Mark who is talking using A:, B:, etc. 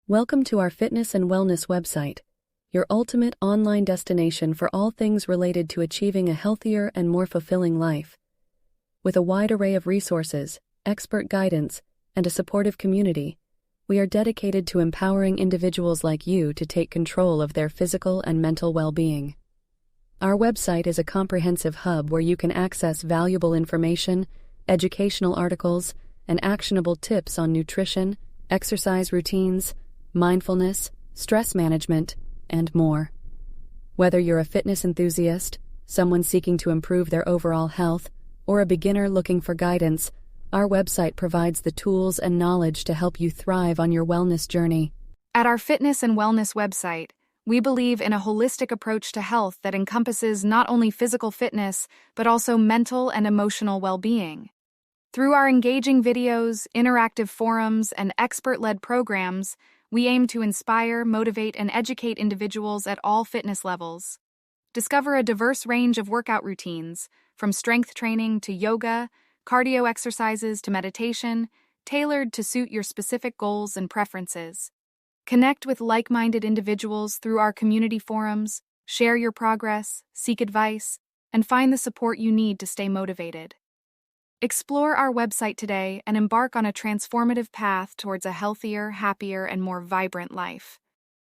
A: Welcome to our fitness and wellness website, your ultimate online destination for all things related to achieving a healthier and more fulfilling life. With a wide array of resources, expert guidance, and a supportive community, we are dedicated to empowering individuals like you to take control of their physical and mental well-being. Our website is a comprehensive hub where you can access valuable information, educational articles, and actionable tips on nutrition, exercise routines, mindfulness, stress management, and more. Whether you're a fitness enthusiast, someone seeking to improve their overall health, or a beginner looking for guidance, our website provides the tools and knowledge to help you thrive on your wellness journey.
B: At our fitness and wellness website, we believe in a holistic approach to health that encompasses not only physical fitness, but also mental and emotional well-being. Through our engaging videos, interactive forums, and expert-led programs, we aim to inspire, motivate, and educate individuals at all fitness levels. Discover a diverse range of workout routines, from strength training to yoga, cardio exercises to meditation, tailored to suit your specific goals and preferences. Connect with like-minded individuals through our community forums, share your progress, seek advice, and find the support you need to stay motivated. Explore our website today and embark on a transformative path towards a healthier, happier, and more vibrant life.